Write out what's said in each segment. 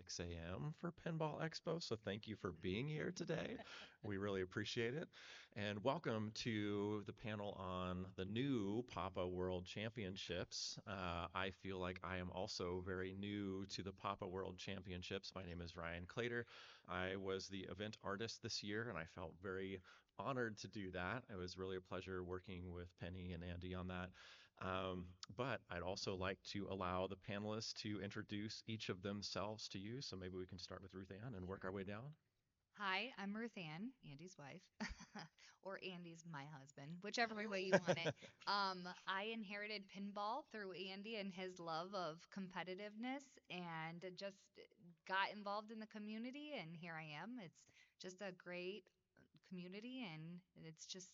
6 a.m. for Pinball Expo, so thank you for being here today. We really appreciate it. And welcome to the panel on the new P.A.P.A World Championships. I feel like I am also very new to the P.A.P.A World Championships. My name is Ryan Clater. I was the event artist this year, and I felt very honored to do that. It was really a pleasure working with Penny and Andy on that. Um, but I'd also like to allow the panelists to introduce each of themselves to you. So maybe we can start with Ruth Ann and work our way down. Hi, I'm Ruth Ann, Andy's wife, or Andy's my husband, whichever way you want it. I inherited pinball through Andy and his love of competitiveness and just got involved in the community, and here I am. It's just a great community, and it's just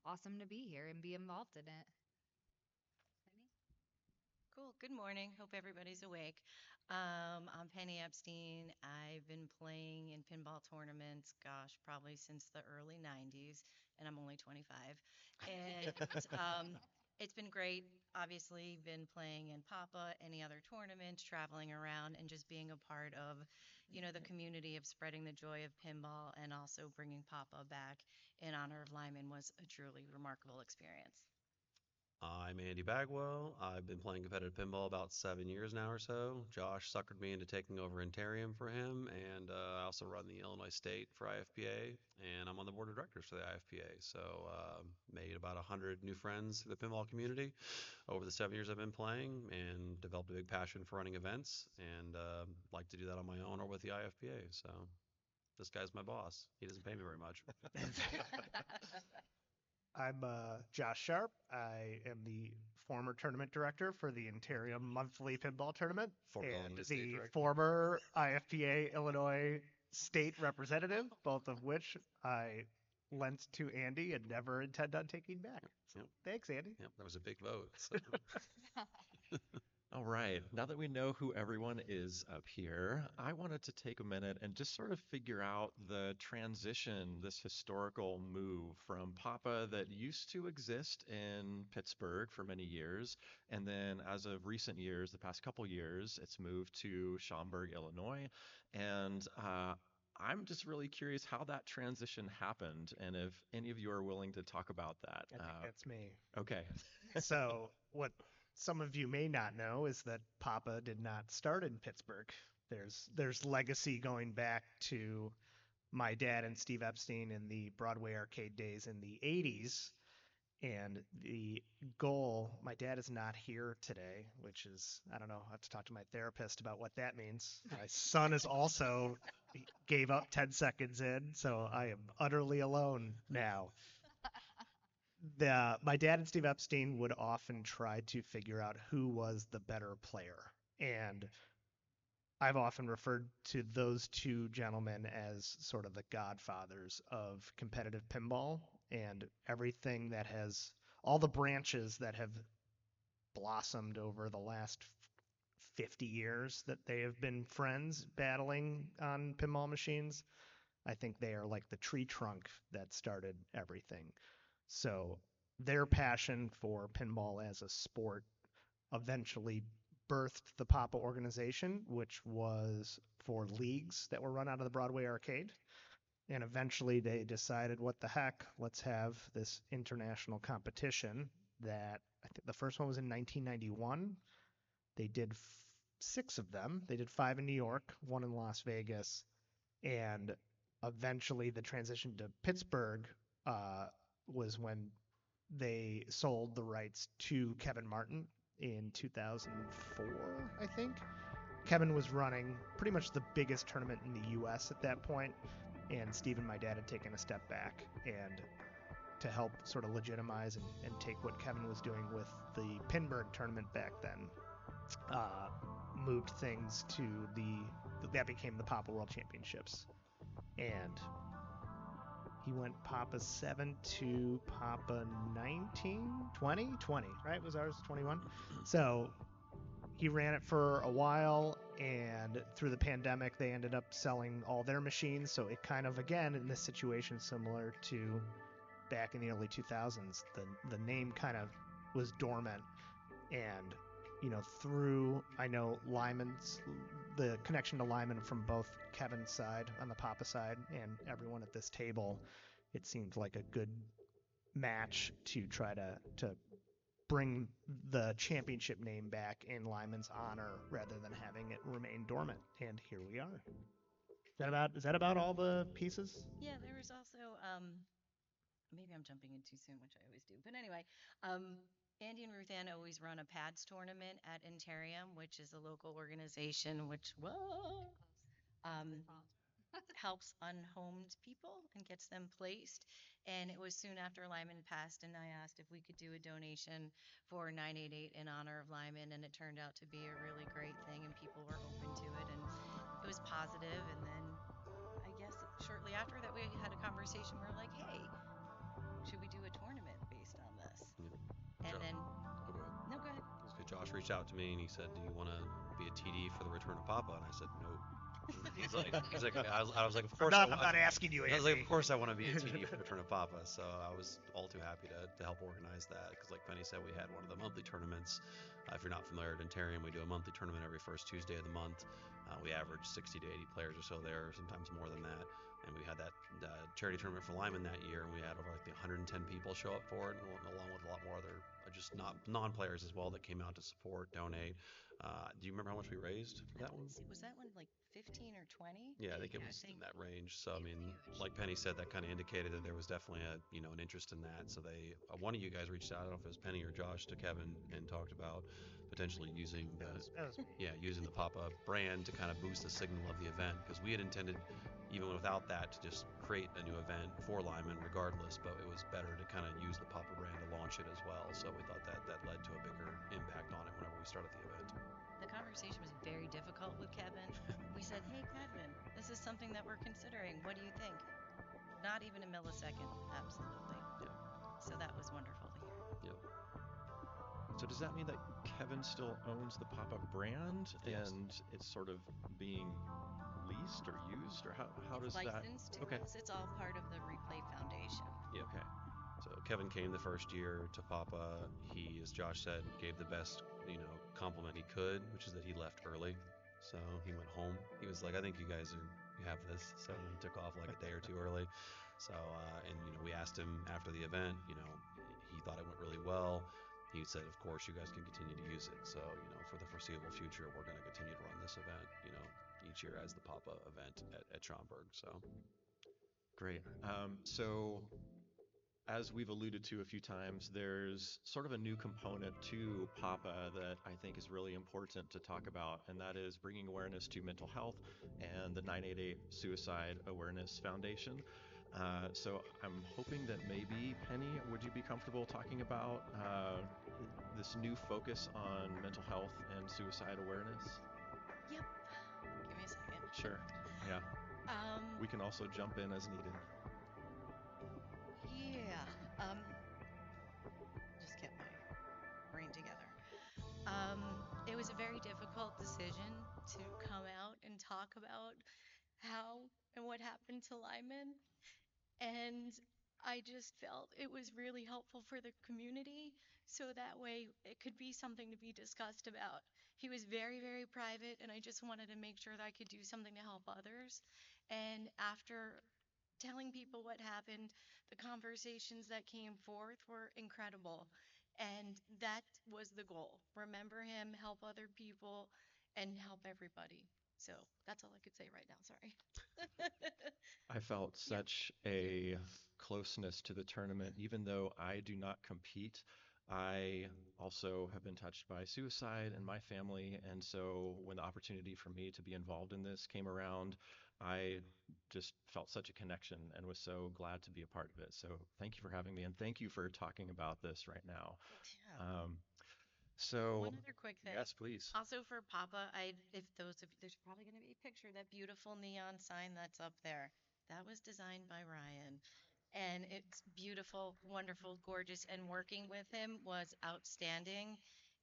awesome to be here and be involved in it. Penny? Cool. Good morning. Hope everybody's awake. I'm Penny Epstein. I've been playing in pinball tournaments, gosh, probably since the early 90s, and I'm only 25. And it's been great. Obviously, been playing in Papa, any other tournaments, traveling around, and just being a part of, the community of spreading the joy of pinball and also bringing Papa back in honor of Lyman was a truly remarkable experience. I'm Andy Bagwell. I've been playing competitive pinball about 7 years now or so. Josh suckered me into taking over Enterrium for him, and I also run the Illinois State for IFPA, and I'm on the board of directors for the IFPA. So made about 100 new friends through the pinball community over the 7 years I've been playing, and developed a big passion for running events, and like to do that on my own or with the IFPA. So this guy's my boss. He doesn't pay me very much. I'm Josh Sharp. I am the former tournament director for the Enterrium monthly pinball tournament Former and Illinois State the director. former IFPA Illinois state representative, both of which I lent to Andy and never intend on taking back. So Yep. thanks, Andy. Yep, that was a big vote. So. All right, now that we know who everyone is up here, I wanted to take a minute and just sort of figure out the transition, this historical move from Papa that used to exist in Pittsburgh for many years, and then as of recent years, the past couple years, it's moved to Schaumburg, Illinois. And I'm just really curious how that transition happened, and if any of you are willing to talk about that. I think that's me. Okay. So, what some of you may not know is that Papa did not start in Pittsburgh. There's legacy going back to my dad and Steve Epstein in the Broadway arcade days in the 80s. And the goal, my dad is not here today, which is, I don't know, I have to talk to my therapist about what that means. My son is also he gave up 10 seconds in, so I am utterly alone now. My dad and Steve Epstein would often try to figure out who was the better player. And I've often referred to those two gentlemen as sort of the godfathers of competitive pinball and everything that has all the branches that have blossomed over the last 50 years that they have been friends battling on pinball machines. I think they are like the tree trunk that started everything. So their passion for pinball as a sport eventually birthed the P.A.P.A organization, which was for leagues that were run out of the Broadway arcade. And eventually they decided, what the heck, let's have this international competition that I think the first one was in 1991. They did six of them. They did five in New York, one in Las Vegas, and eventually the transition to Pittsburgh was when they sold the rights to Kevin Martin in 2004, I think. Kevin was running pretty much the biggest tournament in the U.S. at that point, and Steve and my dad had taken a step back and to help sort of legitimize and take what Kevin was doing with the Pinburg tournament back then, uh, moved things to that became the P.A.P.A World Championships, and he went Papa 7 to Papa 19, 20, 20, right? Was ours 21? So he ran it for a while, and through the pandemic, they ended up selling all their machines. So it kind of, again, in this situation, similar to back in the early 2000s, the name kind of was dormant. And through, I know Lyman's, the connection to Lyman from both Kevin's side on the Papa side and everyone at this table, it seems like a good match to try to bring the championship name back in Lyman's honor rather than having it remain dormant. And here we are. Is that about all the pieces? Yeah, there was also maybe I'm jumping in too soon, which I always do. But anyway, um, Andy and Ruth Ann always run a pads tournament at Enterrium, which is a local organization which whoa, um, helps unhomed people and gets them placed. And it was soon after Lyman passed, and I asked if we could do a donation for 988 in honor of Lyman, and it turned out to be a really great thing, and people were open to it, and it was positive. And then I guess shortly after that, we had a conversation. We are like, hey, should we do a tournament based on this? Yeah. And then, Oh, go ahead. no, go ahead. That's good. Josh reached out to me and he said, "Do you want to be a TD for the return of Papa?" And I said, "No." He's like, I was like, of course I'm not asking you, I was like, Andy. of course I want to be a TD for Return of Papa. So I was all too happy to help organize that because, like Penny said, we had one of the monthly tournaments. If you're not familiar at Enterrium, we do a monthly tournament every first Tuesday of the month. We average 60 to 80 players or so there, sometimes more than that. And we had that charity tournament for Lyman that year, and we had over like 110 people show up for it, and along with a lot more other just not non-players as well that came out to support, donate. Do you remember how much we raised for that one? Was that one like 15 or 20? Yeah, I think it Yeah, I was think in that range. So I it was mean, huge. like Penny said, that kind of indicated that there was definitely an interest in that. So they, one of you guys reached out, I don't know if it was Penny or Josh, to Kevin and talked about potentially using That was me. using the Papa brand to kind of boost the signal of the event because we had intended, even without that, to just create a new event for Lyman regardless. But it was better to kind of use the Papa brand to launch it as well. So we thought that led to a bigger impact on it whenever we started the event. The conversation was very difficult with Kevin. We said, hey, Kevin, this is something that we're considering. What do you think? Not even a millisecond. Absolutely. Yeah. So that was wonderful to hear. Yep. So does that mean that Kevin still owns the Pop-Up brand Yes. and it's sort of being leased or used, or how It's does that? licensed to Okay. us. It's all part of the Replay Foundation. Yep. Okay. So Kevin came the first year to Papa. He, as Josh said, gave the best, compliment he could, which is that he left early. So he went home. He was like, "I think you guys you have this." So he took off like a day or two early. So and we asked him after the event. He thought it went really well. He said, "Of course, you guys can continue to use it." So for the foreseeable future, we're going to continue to run this event. Each year as the Papa event at Schaumburg. So Great. So as we've alluded to a few times, there's sort of a new component to PAPA that I think is really important to talk about, and that is bringing awareness to mental health and the 988 Suicide Awareness Foundation. So I'm hoping that maybe, Penny, would you be comfortable talking about this new focus on mental health and suicide awareness? Yep. Give me a second. Sure. Yeah. We Um, can also jump in as needed. yeah. Just get my brain together. It was a very difficult decision to come out and talk about how and what happened to Lyman. And I just felt it was really helpful for the community. So that way it could be something to be discussed about. He was very, very private, and I just wanted to make sure that I could do something to help others. And after telling people what happened, the conversations that came forth were incredible. And that was the goal. Remember him, help other people, and help everybody. So that's all I could say right now. Sorry. I felt Yeah. such a closeness to the tournament, even though I do not compete. I also have been touched by suicide in my family, and so when the opportunity for me to be involved in this came around, I just felt such a connection and was so glad to be a part of it. So thank you for having me, and thank you for talking about this right now. Yeah. Um, so, One other quick thing. yes, please. Also for Papa, if those of there's probably going to be a picture, that beautiful neon sign that's up there. That was designed by Ryan. And it's beautiful, wonderful, gorgeous. And working with him was outstanding.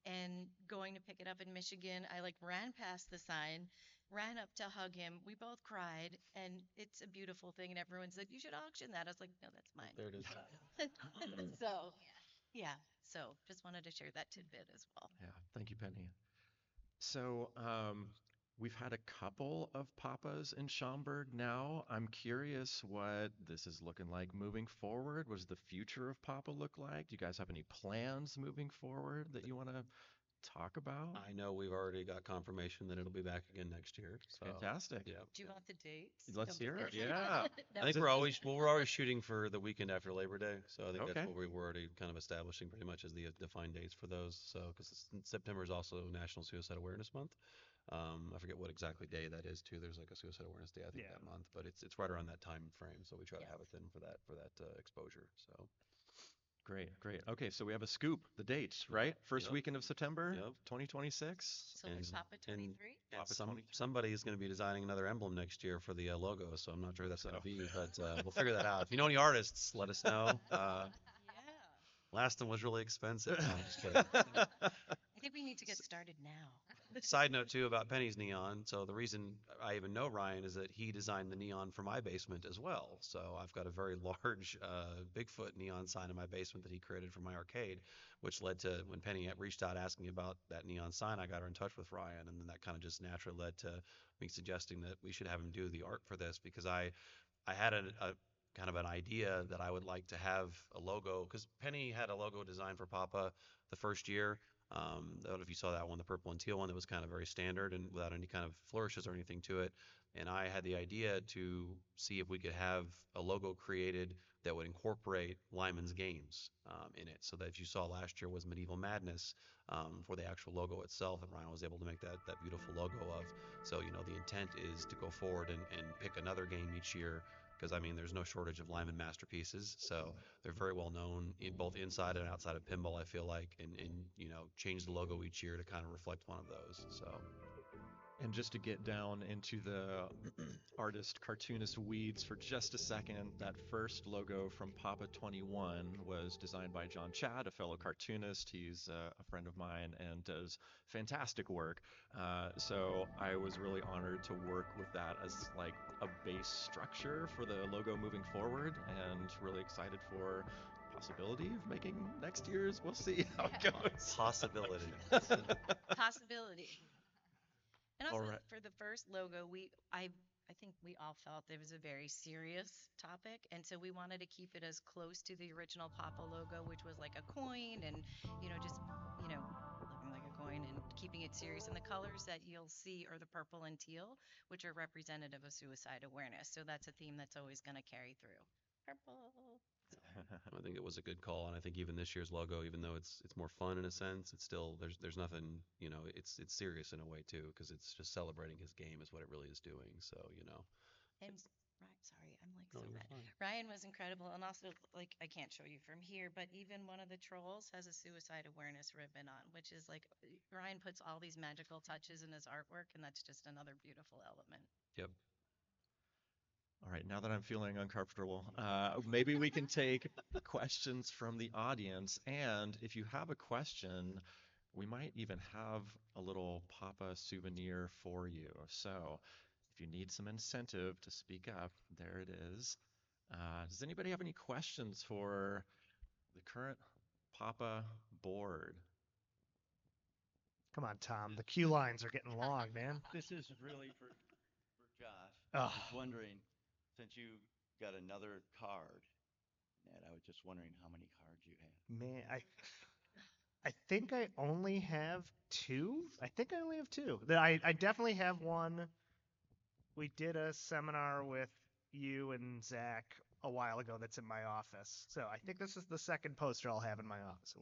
And going to pick it up in Michigan, I like ran past the sign, ran up to hug him. We both cried, and it's a beautiful thing. And everyone said, "You should auction that." I was like, "No, that's mine." there it is. So, yeah. So just wanted to share that tidbit as well. Yeah, thank you, Penny. So, we've had a couple of Papas in Schaumburg now. I'm curious what this is looking like moving forward. What does the future of Papa look like? Do you guys have any plans moving forward that you want to talk about? I know we've already got confirmation that it'll be back again next year. So, Fantastic. yeah. Do you want the dates? Let's I'm just hear it. kidding. Yeah. No. I think we're always shooting for the weekend after Labor Day. So I think that's Okay. what we were already kind of establishing pretty much as the defined dates for those. So because September is also National Suicide Awareness Month. I forget what exactly day that is too. There's like a Suicide Awareness Day I think Yeah. that month, but it's right around that time frame. So we try to Yes. have it then for that exposure. So Great, great. Okay, so we have a scoop, the dates, yep, right? First yep, weekend of September, yep. 2026. So there's Papa And 23? Papa some 23. somebody is going to be designing another emblem next year for the logo, so I'm not sure who that's going So, to be, but we'll figure that out. If you know any artists, let us know. Yeah. Last one was really expensive. No, I'm just kidding. I think we need to get started now. Side note too about Penny's neon. So the reason I even know Ryan is that he designed the neon for my basement as well. So I've got a very large Bigfoot neon sign in my basement that he created for my arcade, which led to when Penny reached out asking about that neon sign, I got her in touch with Ryan, and then that kind of just naturally led to me suggesting that we should have him do the art for this because I had a kind of an idea that I would like to have a logo because Penny had a logo design for Papa the first year. I don't know if you saw that one, the purple and teal one that was kind of very standard and without any kind of flourishes or anything to it. And I had the idea to see if we could have a logo created that would incorporate Lyman's games in it. So that if you saw last year was Medieval Madness for the actual logo itself, and Ryan was able to make that beautiful logo of. So the intent is to go forward and pick another game each year because I mean there's no shortage of Lyman masterpieces. So they're very well known in both inside and outside of pinball. I feel like, and change the logo each year to kind of reflect one of those. So and just to get down into the artist cartoonist weeds for just a second, that first logo from Papa 21 was designed by John Chad, a fellow cartoonist. He's a friend of mine and does fantastic work. So I was really honored to work with that as like a base structure for the logo moving forward, and really excited for possibility of making next year's. We'll see how it goes. possibility. Possibility. And All also right. for the first logo, I think we all felt it was a very serious topic, and so we wanted to keep it as close to the original Papa logo, which was like a coin and just looking like a coin and keeping it serious. And the colors that you'll see are the purple and teal, which are representative of suicide awareness. So that's a theme that's always going to carry through. Purple. I think it was a good call, and I think even this year's logo, even though it's more fun in a sense, it's still there's nothing it's serious in a way too because it's just celebrating his game is what it really is doing. So And right, sorry, I'm like no, so you're bad. fine. Ryan was incredible, and also like I can't show you from here, but even one of the trolls has a suicide awareness ribbon on, which is like Ryan puts all these magical touches in his artwork, and that's just another beautiful element. Yep. All right, now that I'm feeling uncomfortable, maybe we can take questions from the audience. And if you have a question, we might even have a little Papa souvenir for you. So if you need some incentive to speak up, there it is. Does anybody have any questions for the current Papa board? Come on, Tom. The queue lines are getting long, man. This is really for Josh. I Oh, was wondering, since you got another card, Ned, I was just wondering how many cards you have. man, I think I only have two. I think I only have two. I definitely have one. We did a seminar with you and Zach a while ago that's in my office. So I think this is the second poster I'll have in my office.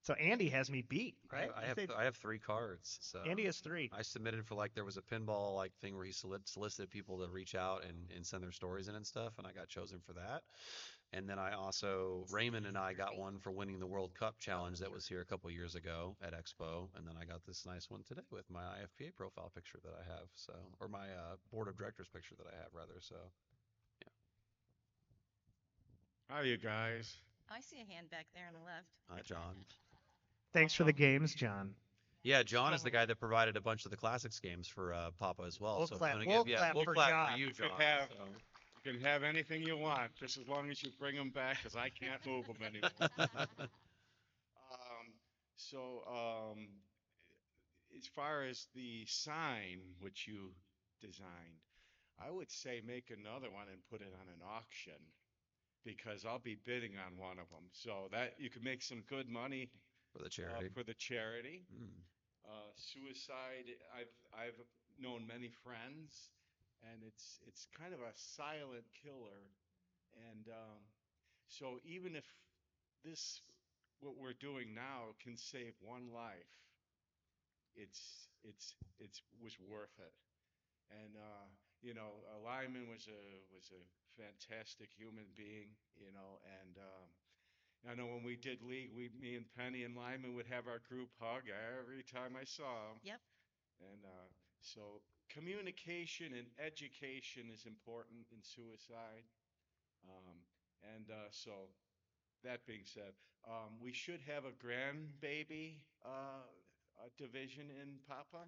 So Andy has me beat, right? I have 3 cards. So Andy has three. I submitted for there was a pinball thing where he solicited people to reach out and send their stories in and stuff, and I got chosen for that. And then I also Raymond and I got one for winning the World Cup challenge that was here a couple years ago at Expo, and then I got this nice one today with my IFPA profile picture that I have, or my board of directors picture that I have rather. So yeah, Hi, you guys. I see a hand back there on the left. hi John. Thanks for the games, John. Yeah, John is So the guy that provided a bunch of the classics games for Papa as well. We'll So if clap- you wanna we'll give, yeah, clap we'll for clap John. for you, you John. can have So. you can have anything you want, just as long as you bring them back, because I can't move them anymore. Um, so as far as the sign which you designed, I would say make another one and put it on an auction because I'll be bidding on one of them. So that you could make some good money for the charity. for the charity. Mm. Suicide, I've known many friends, and it's kind of a silent killer. And so even if this what we're doing now can save one life, it's was worth it. And Lyman was a fantastic human being, and I know when we did league, me and Penny and Lyman would have our group hug every time I saw him. Yep. And so communication and education is important in suicide. Um, and so that being said, we should have a grandbaby division in Papa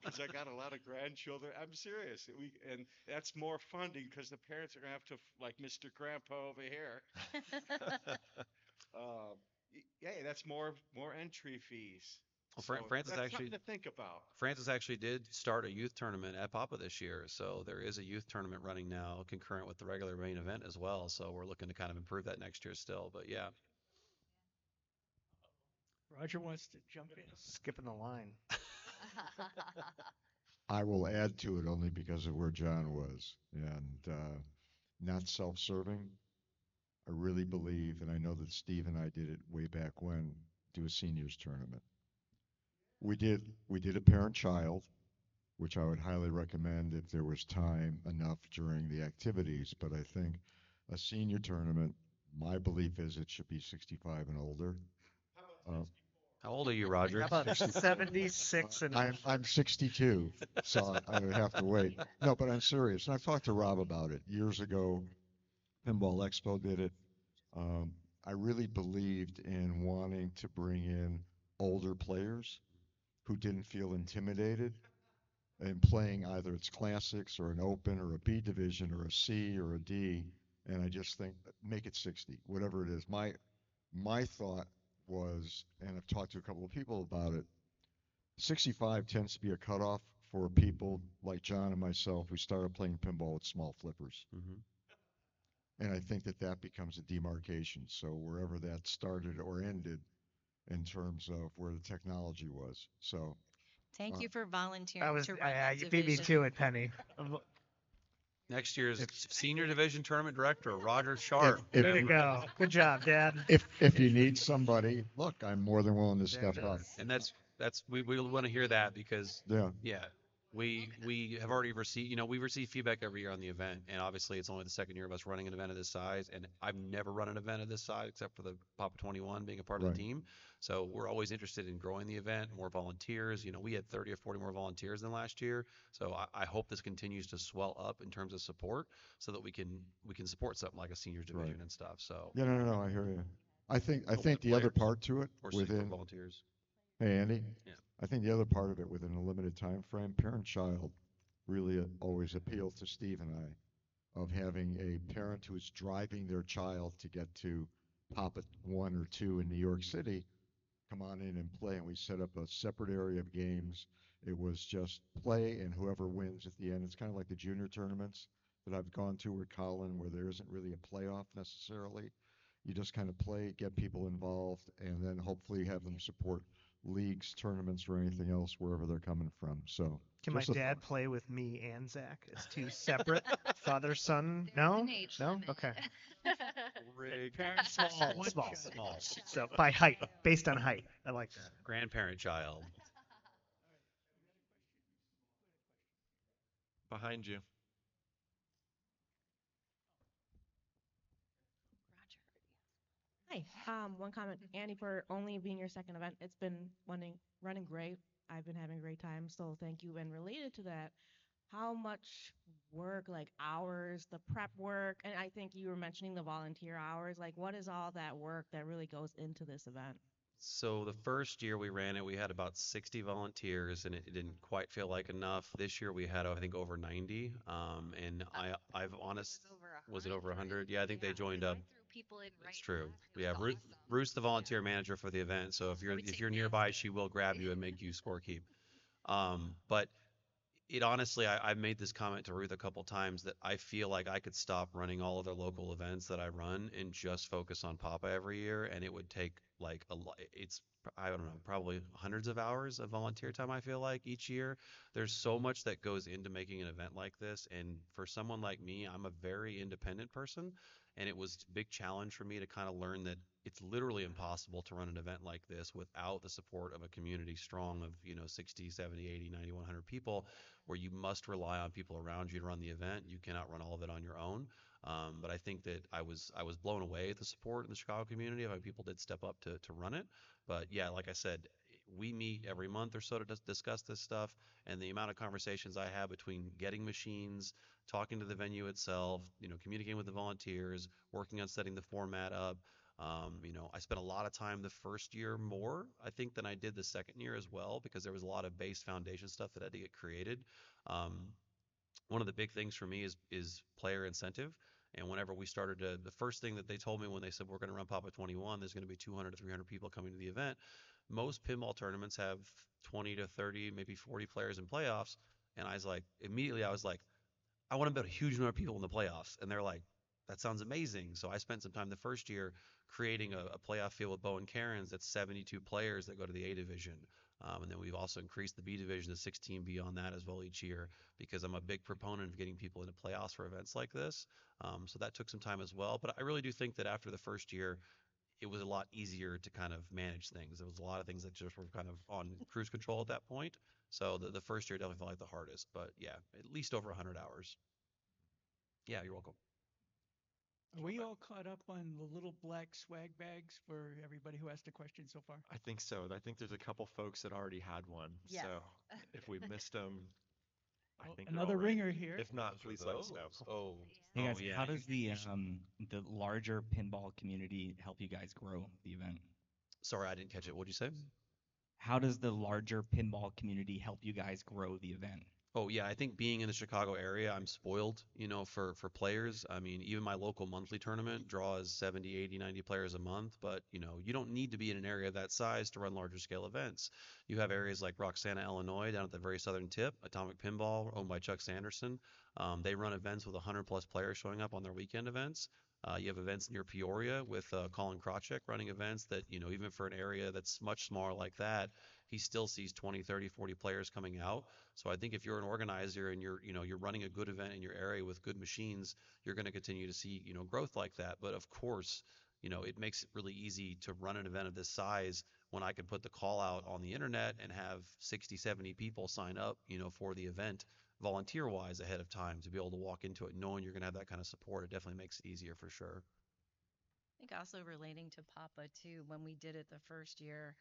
because I got a lot of grandchildren. I'm serious. And that's more funding because the parents are gonna have to like Mr. Grandpa over here. Uh, yeah, that's more entry fees. Well, So Francis that's actually something to think about. Francis actually did start a youth tournament at Papa this year, so there is a youth tournament running now concurrent with the regular main event as well. So we're looking to kind of improve that next year still. But yeah, Roger wants to jump in. Skipping the line. I will add to it only because of where John was, and not self-serving. I really believe, and I know that Steve and I did it way back when, do a seniors tournament. We did a parent-child, which I would highly recommend if there was time enough during the activities. But I think a senior tournament, my belief is it should be 65 and older. Uh, how old are you, Roger? How about 76 and I'm 62, so I would have to wait. No, but I'm serious. And I've talked to Rob about it years ago. Pinball Expo did it. Um, I really believed in wanting to bring in older players who didn't feel intimidated in playing either its classics or an open or a B division or a C or a D. And I just think make it 60, whatever it is. My thought was, and I've talked to a couple of people about it, 65 tends to be a cutoff for people like John and myself who started playing pinball with small flippers. Hmm. And I think that that becomes a demarcation. So wherever that started or ended in terms of where the technology was. So Thank uh, you for I volunteering was, to run that you beat me division. to it, Penny. Next year's if senior division tournament director, Roger if Sharp. if Way to go. Good job, Dad. if you need somebody, look, I'm more than willing to There step it up. is. And that's we want to hear that because Yeah, yeah, we have already received, we receive feedback every year on the event, and obviously it's only the second year of us running an event of this size, and I've never run an event of this size except for the Papa 21 being a part of right. the team. So we're always interested in growing the event, more volunteers. We had 30 or 40 more volunteers than last year. So I hope this continues to swell up in terms of support so that we can support something like a seniors Right. division and stuff. So Yeah, no, no, no, I hear you. I think hopefully the other players part to it or super within, volunteers. hey Andy, Yeah. I think the other part of it within a limited time frame, parent-child really always appealed to Steve and I of having a parent who is driving their child to get to Pop at 1 or 2 in New York City, come on in and play. And we set up a separate area of games. It was just play, and whoever wins at the end. It's kind of like the junior tournaments that I've gone to with Colin, where there isn't really a playoff necessarily. You just kind of play, get people involved, and then hopefully have them support leagues, tournaments, or anything else wherever they're coming from. So Can my just a dad thought. play with me and Zach as two separate father son? There's No, an age no. limit. Okay. Rigged. Small, One small. child. So by height, based on height. I like that. Grandparent child. Behind you. Roger. Hi. One comment, Andy, for only being your second event. It's been running great. I've been having a great time, so thank you. And related to that, how much work, like hours, the prep work, and I think you were mentioning the volunteer hours. Like, what is all that work that really goes into this event? So the first year we ran it, we had about 60 volunteers, and it didn't quite feel like enough. This year we had, I think, over 90. And I've honest, Over was it over 100. 100? Yeah, I think they joined Because up. I threw people in It's right true. now. It was Yeah, awesome. Ruth's the Yeah. volunteer manager for the event, so I would if take you're naps nearby, she there. will grab you and make you score keep. But it honestly, I've made this comment to Ruth a couple times that I feel like I could stop running all of the local events that I run and just focus on Papa every year, and it would take like a lot. I don't know, probably hundreds of hours of volunteer time. I feel like each year, there's so much that goes into making an event like this, and for someone like me, I'm a very independent person, and it was a big challenge for me to kind of learn that it's literally impossible to run an event like this without the support of a community strong of 60, 70, 80, 90, 100 people, where you must rely on people around you to run the event. You cannot run all of it on your own. But I think that I was blown away at the support in the Chicago community of how people did step up to run it. But yeah, like I said, we meet every month or so to discuss this stuff, and the amount of conversations I have between getting machines, talking to the venue itself, communicating with the volunteers, working on setting the format up. I spent a lot of time the first year more, I think, than I did the second year as well, because there was a lot of base foundation stuff that had to get created. Um, One of the big things for me is player incentive. And whenever we started the first thing that they told me when they said we're going to run Papa 21, there's going to be 200 to 300 people coming to the event. Most pinball tournaments have 20 to 30, maybe 40 players in playoffs. And I was like, I want to build a huge number of people in the playoffs. And they're like, that sounds amazing. So I spent some time the first year creating a playoff field with Bo and Karen's that's 72 players that go to the A division. And then we've also increased the B division to 16 beyond that as well each year, because I'm a big proponent of getting people into playoffs for events like this. So that took some time as well. But I really do think that after the first year, it was a lot easier to kind of manage things. There was a lot of things that just were kind of on cruise control at that point. So the first year definitely felt like the hardest. But yeah, at least over 100 hours. Yeah, you're welcome. Are we all caught up on the little black swag bags for everybody who asked a question so far? I think so. I think there's a couple folks that already had one. Yes. So if we missed them, I Oh, think they're another all right. ringer here. If not, Those are please let us know. those. Oh, Hey oh guys, yeah. how does the larger pinball community help you guys grow the event? Sorry, I didn't catch it. What'd you say? How does the larger pinball community help you guys grow the event? Oh yeah, I think being in the Chicago area, I'm spoiled, for players. I mean, even my local monthly tournament draws 70, 80, 90 players a month, but you don't need to be in an area of that size to run larger scale events. You have areas like Roxana, Illinois, down at the very southern tip, Atomic Pinball, owned by Chuck Sanderson. They run events with 100 plus players showing up on their weekend events. You have events near Peoria with Colin Krawczyk running events that, even for an area that's much smaller like that, he still sees 20, 30, 40 players coming out. So I think if you're an organizer and you're running a good event in your area with good machines, you're going to continue to see, growth like that. But of course, it makes it really easy to run an event of this size when I can put the call out on the internet and have 60, 70 people sign up, for the event volunteer wise ahead of time to be able to walk into it knowing you're going to have that kind of support. It definitely makes it easier for sure. I think also relating to Papa too, when we did it the first year,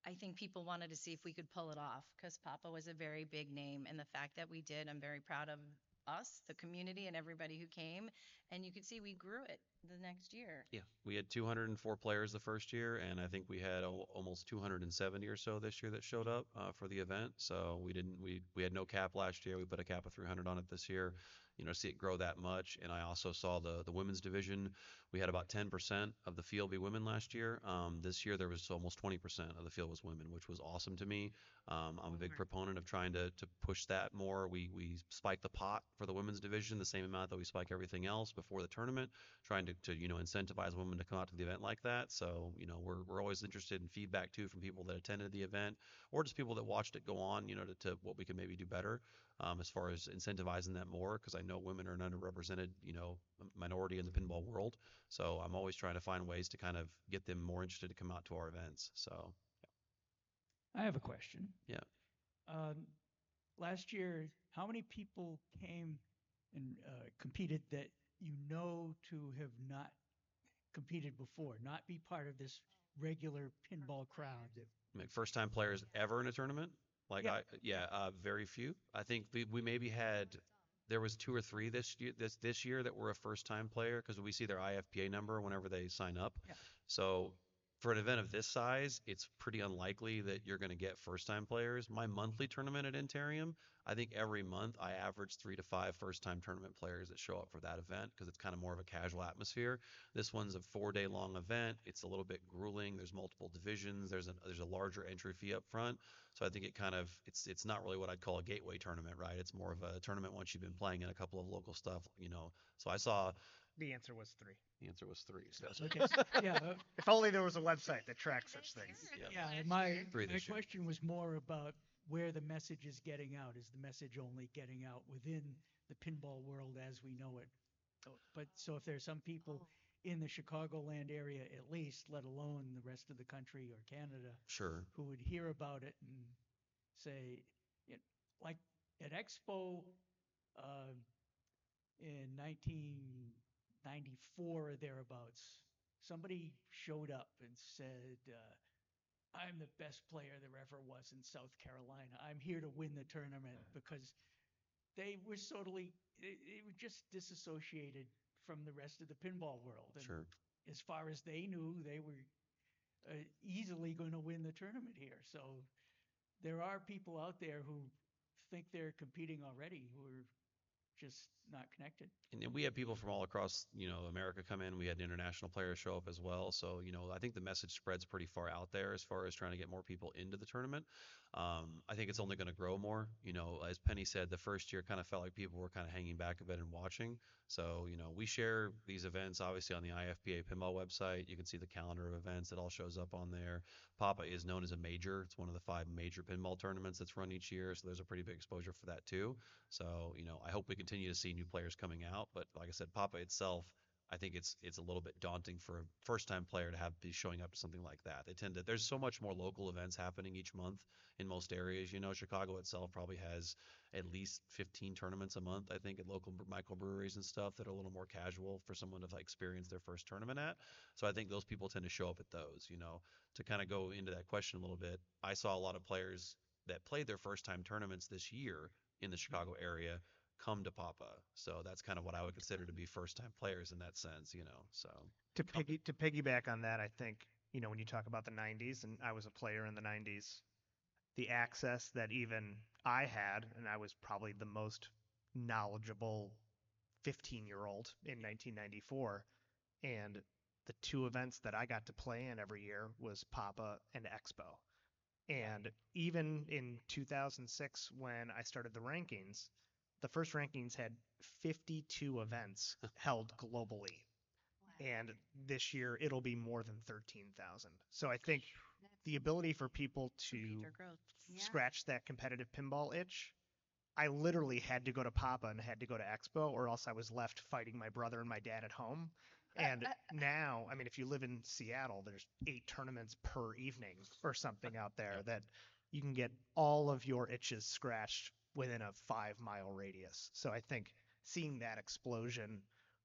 I think people wanted to see if we could pull it off because Papa was a very big name. And the fact that we did, I'm very proud of us, the community, and everybody who came. And you could see we grew it the next year. Yeah, we had 204 players the first year, and I think we had almost 270 or so this year that showed up for the event. So we had no cap last year. We put a cap of 300 on it this year. See it grow that much. And I also saw the women's division. We had about 10% of the field be women last year. This year there was almost 20% of the field was women, which was awesome to me. I'm a big proponent of trying to push that more. We spike the pot for the women's division the same amount that we spike everything else before the tournament, trying to incentivize women to come out to the event like that. So we're always interested in feedback too from people that attended the event or just people that watched it go on, to what we can maybe do better, as far as incentivizing that more, because I know women are an underrepresented minority in the pinball world. So I'm always trying to find ways to kind of get them more interested to come out to our events. So I have a question. yeah. Um, Last year, how many people came and competed that you know to have not competed before, not be part of this regular pinball crowd? Like first time players ever in a tournament? Like Yeah. very few. I think we maybe had there was two or three this year that were a first time player because we see their IFPA number whenever they sign up. Yeah. So For an event of this size, it's pretty unlikely that you're going to get first time players. My monthly tournament at Enterrium, I think every month I average 3 to 5 first time tournament players that show up for that event because it's kind of more of a casual atmosphere. This one's a 4 day long event. It's a little bit grueling. There's multiple divisions. There's a larger entry fee up front. So I think it's not really what I'd call a gateway tournament, right? It's more of a tournament once you've been playing in a couple of local stuff. So I saw The answer was 3. the answer was three. So Okay. Yeah. If only there was a website that tracks such things. Yeah. Yeah. Last My year. Three my this year. question was more about where the message is getting out. Is the message only getting out within the pinball world as we know it? But so if there's some people in the Chicagoland area at least, let alone the rest of the country or Canada, Sure. who would hear about it and say, you know, like at Expo uh, in 1994 or thereabouts, somebody showed up and said, I'm the best player there ever was in South Carolina. I'm here to win the tournament because they were they were just disassociated from the rest of the pinball world. And Sure. as far as they knew, they were easily going to win the tournament here. So there are people out there who think they're competing already who are just not connected. And then we had people from all across, America come in. We had international players show up as well. So, I think the message spreads pretty far out there as far as trying to get more people into the tournament. I think it's only going to grow more. As Penny said, the first year kind of felt like people were kind of hanging back a bit and watching. So, we share these events obviously on the IFPA pinball website. You can see the calendar of events. It all shows up on there. P.A.P.A is known as a major. It's one of the 5 major pinball tournaments that's run each year. So there's a pretty big exposure for that too. So, I hope we continue to see new players coming out. But like I said, P.A.P.A itself, I think it's a little bit daunting for a first time player to be showing up to something like that. There's so much more local events happening each month in most areas. Chicago itself probably has at least 15 tournaments a month, I think, at local microbreweries and stuff that are a little more casual for someone to experience their first tournament at. So I think those people tend to show up at those. To kind of go into that question a little bit, I saw a lot of players that played their first time tournaments this year in the Chicago area come to P.A.P.A. So that's kind of what I would consider to be first time players in that sense. So To piggyback on that, I think, when you talk about the 90s, and I was a player in the 90s, the access that even I had, and I was probably the most knowledgeable 15-year-old in 1994, and the two events that I got to play in every year was P.A.P.A and Expo. And even in 2006, when I started the rankings, the first rankings had 52 events held globally. And this year it'll be more than 13,000. So I think the ability for people to Computer growth. Yeah. scratch that competitive pinball itch, I literally had to go to P.A.P.A and had to go to Expo, or else I was left fighting my brother and my dad at home. And now, I mean, if you live in Seattle, there's 8 tournaments per evening or something out there that you can get all of your itches scratched within a 5-mile radius. So I think seeing that explosion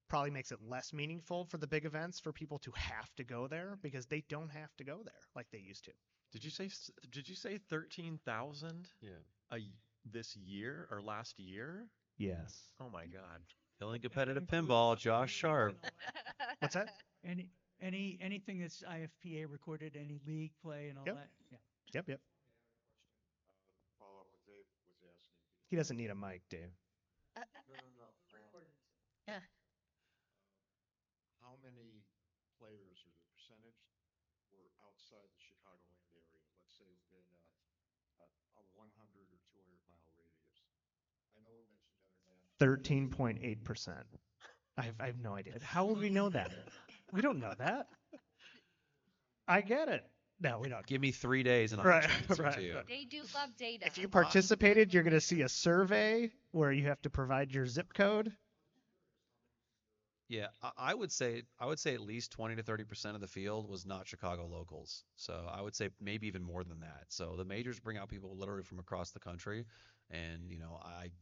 probably makes it less meaningful for the big events for people to have to go there because they don't have to go there like they used to. Did you say 13,000 yeah, this year or last year? Yes. Oh my God. killing competitive pinball, Josh Sharp. What's that? Anything that's IFPA recorded, any league play and all Yep. that. Yeah. Yep. Follow up what Dave was asking. He doesn't need a mic, Dave. No. Yeah. How many players or the percentage were outside the Chicagoland area? Let's say within a 100 or 200-mile radius. I know we mentioned international. 13.8%. I have no idea. How would we know that? We don't know that. I get it. No, we don't. Give me 3 days and I'll Right, answer right, to you. right. They do love data. If you participated, you're going to see a survey where you have to provide your zip code. Yeah, I would say at least 20 to 30% of the field was not Chicago locals. So I would say maybe even more than that. So the majors bring out people literally from across the country, and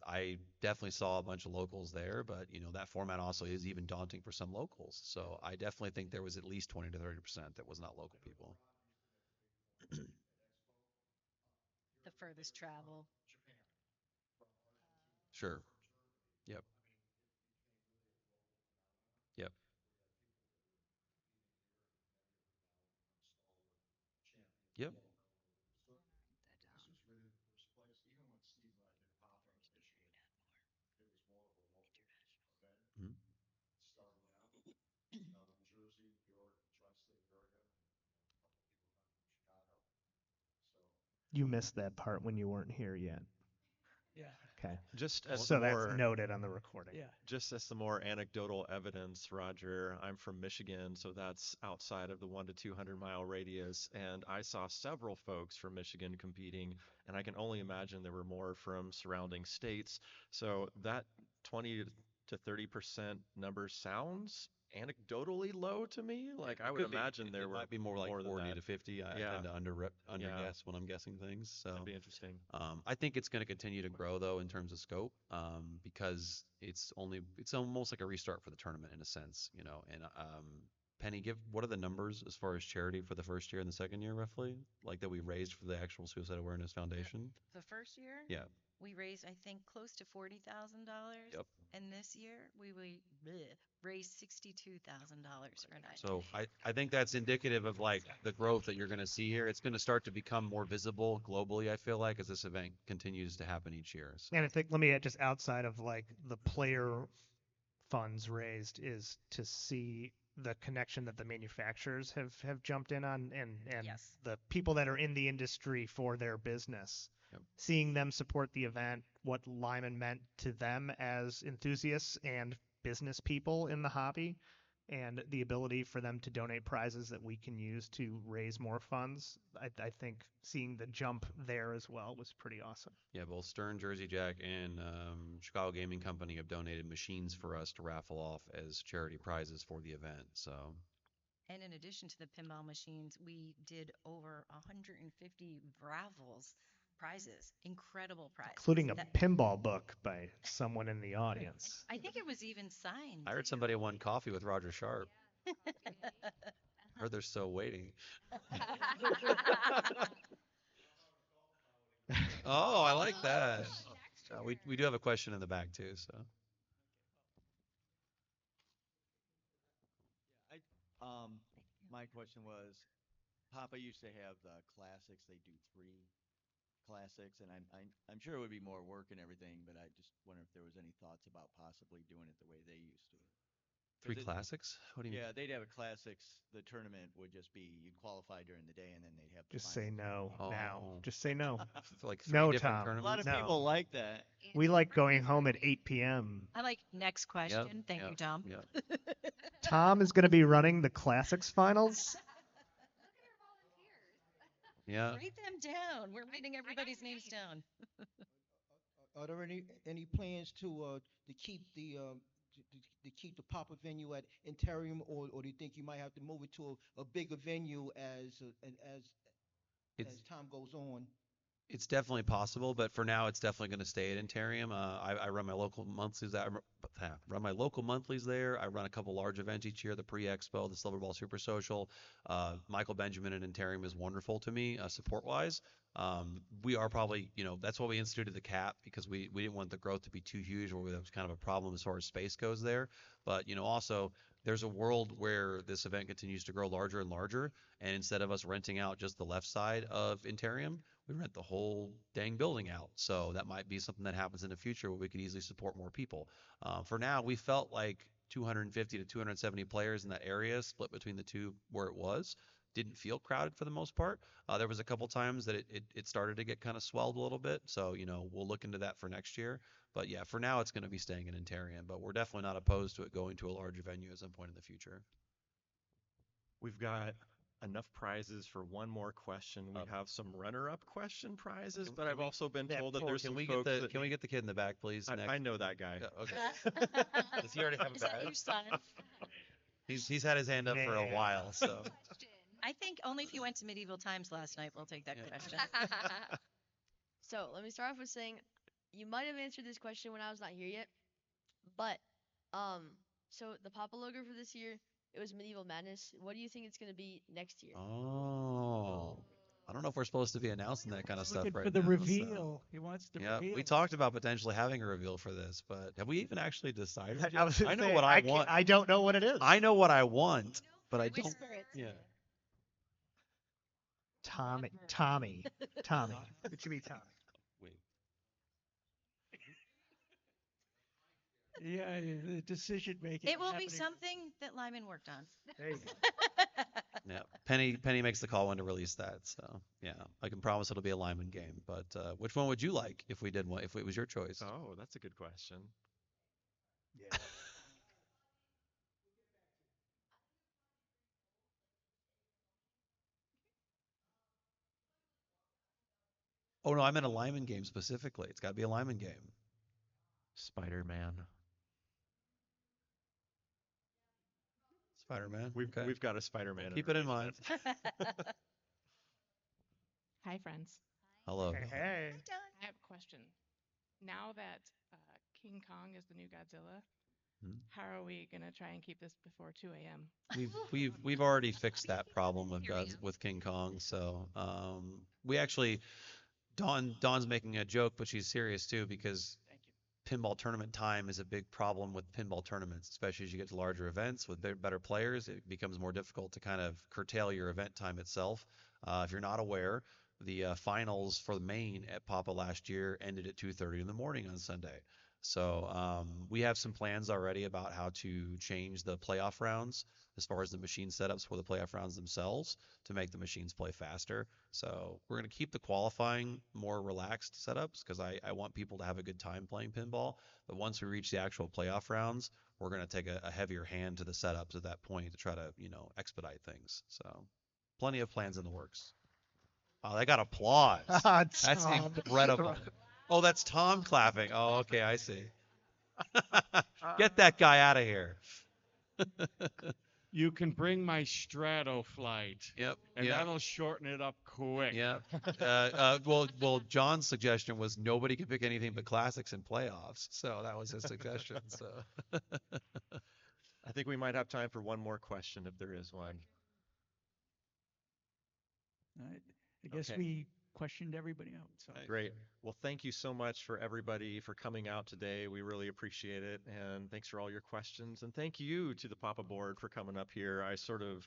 I definitely saw a bunch of locals there, but that format also is even daunting for some locals. So I definitely think there was at least 20 to 30% that was not local people. The furthest travel. Sure. Yep. Yep. You missed that part when you weren't here yet. Yeah. Okay. Just as So some that's more noted on the recording. Yeah. just as some more anecdotal evidence, Roger, I'm from Michigan, so that's outside of the 1 to 200 mile radius, and I saw several folks from Michigan competing, and I can only imagine there were more from surrounding states. So that 20 to 30% number sounds anecdotally low to me. Like I would Could be. imagine there It were might be more like more than 40 that. to 50. I Yeah, tend to under yeah, guess when I'm guessing things. So that'd be interesting. I think it's going to continue to grow though in terms of scope, because it's almost like a restart for the tournament in a sense, you know. And Penny, what are the numbers as far as charity for the first year and the second year roughly, like that we raised for the actual Suicide Awareness Foundation? The first year, Yeah. we raised, I think, close to $40,000. Yep. And this year, we raised $62,000 for 9 So I think that's indicative of like the growth that you're going to see here. It's going to start to become more visible globally, I feel like, as this event continues to happen each year. So. And I think, let me add, just outside of like the player funds raised, is to see the connection that the manufacturers have jumped in on, and Yes. the people that are in the industry for their business. Yep. Seeing them support the event, what Lyman meant to them as enthusiasts and business people in the hobby, and the ability for them to donate prizes that we can use to raise more funds. I think seeing the jump there as well was pretty awesome. Yeah, both Stern, Jersey Jack, and Chicago Gaming Company have donated machines for us to raffle off as charity prizes for the event. So And in addition to the pinball machines, we did over 150 raffles prizes, incredible prizes. Including a pinball book by someone in the audience. I think it was even signed. I heard somebody won coffee with Roger Sharp. Heard they're still waiting. Oh, I like that. We do have a question in the back too. So I my question was, Papa used to have the classics. They do 3 classics, and I'm sure it would be more work and everything, but I just wonder if there was any thoughts about possibly doing it the way they used to. 'Cause 3 classics? What do you mean? yeah, they'd have a classics. The tournament would just be you qualify during the day, and then they'd have the Just say no now. Oh. Just say no. Like 3 No, different Tom. A lot of No. people like that. We like going home at 8 p.m. I like next question. Yep, Thank yep, you, Tom. yep. Tom is going to be running the classics finals. Yeah. Write them down. We're writing everybody's names down. Are there any plans to keep to keep the Papa venue at Enterrium, or do you think you might have to move it to a bigger venue It's as time goes on? It's definitely possible, but for now, it's definitely going to stay at Enterrium. I run my local monthlies. Run my local monthlies there. I run a couple large events each year: the Pre-Expo, the Silver Ball Super Social. Michael Benjamin at Enterrium is wonderful to me, support-wise. We are probably, that's why we instituted the cap, because we didn't want the growth to be too huge, or there was kind of a problem as far as space goes there. But also there's a world where this event continues to grow larger and larger, and instead of us renting out just the left side of Enterrium, we rent the whole dang building out. So that might be something that happens in the future where we could easily support more people. For now, we felt like 250 to 270 players in that area, split between the two where it was. Didn't feel crowded for the most part. There was a couple times that it started to get kind of swelled a little bit. So, we'll look into that for next year. But yeah, for now, it's going to be staying in Enterrium. But we're definitely not opposed to it going to a larger venue at some point in the future. We've got enough prizes for one more question. We have some runner-up question prizes, but I've also been told that there's some folks that Can we get the kid in the back, please? I know that guy. Yeah, okay. Does he already have a Is that badge? your son? He's had his hand up for a Man. while, so. I think only if you went to medieval times last night, we'll take that question. So let me start off with saying you might have answered this question when I was not here yet, but so the Papa logo for this year, it was Medieval Madness. What do you think it's gonna be next year? Oh. I don't know if we're supposed to be announcing that kind of He's stuff looking right for the now. reveal. He wants the Yeah, reveal. we talked about potentially having a reveal for this, but have we even actually decided yet? I was gonna I know say, what I can't- want. I don't know what it is. I know what I want, but I don't. Whisper it. Yeah. Tommy. It should be Tommy. Wait. Yeah, the decision making. It will be something that Lyman worked on. There you go. Yeah, Penny makes the call when to release that. So yeah, I can promise it'll be a Lyman game. But which one would you like if we did one? If it was your choice? Oh, that's a good question. Yeah. Oh no, I meant a Lyman game specifically. It's got to be a Lyman game. Spider-Man. Spider-Man. We've Okay, we've got a we'll Spider-Man in keep our it in mind. basement. Hi, friends. Hello. Hey, hey. Hi, Don. I have a question. Now that King Kong is the new Godzilla, Hmm. how are we gonna try and keep this before 2 a.m.? We've already fixed that problem with Enterrium. King Kong. So we actually Dawn's making a joke, but she's serious too because Thank you. pinball tournament time is a big problem with pinball tournaments, especially as you get to larger events with better players. It becomes more difficult to kind of curtail your event time itself. If you're not aware, the finals for the main at Papa last year ended at 2:30 in the morning on Sunday. So we have some plans already about how to change the playoff rounds as far as the machine setups for the playoff rounds themselves to make the machines play faster. So we're going to keep the qualifying more relaxed setups because I want people to have a good time playing pinball. But once we reach the actual playoff rounds, we're going to take a heavier hand to the setups at that point to try to, expedite things. So plenty of plans in the works. Oh, they got applause. That's Tom. incredible. Oh, that's Tom clapping. Oh, okay, I see. Get that guy out of here. You can bring my straddle flight, Yep, and yep. that'll shorten it up quick. Yeah. Well, John's suggestion was nobody could pick anything but classics in playoffs. So that was his suggestion. So I think we might have time for one more question if there is one. I guess Okay. we questioned everybody out. So Great. Well, thank you so much for everybody for coming out today. We really appreciate it. And thanks for all your questions. And thank you to the Papa board for coming up here. I sort of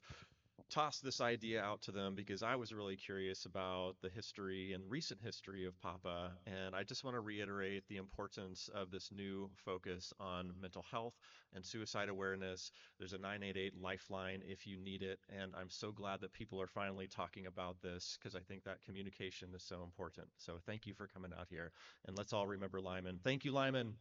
tossed this idea out to them because I was really curious about the history and recent history of Papa. And I just want to reiterate the importance of this new focus on mental health and suicide awareness. There's a 988 lifeline if you need it. And I'm so glad that people are finally talking about this because I think that communication is so important. So thank you for coming out here. And let's all remember Lyman. Thank you, Lyman.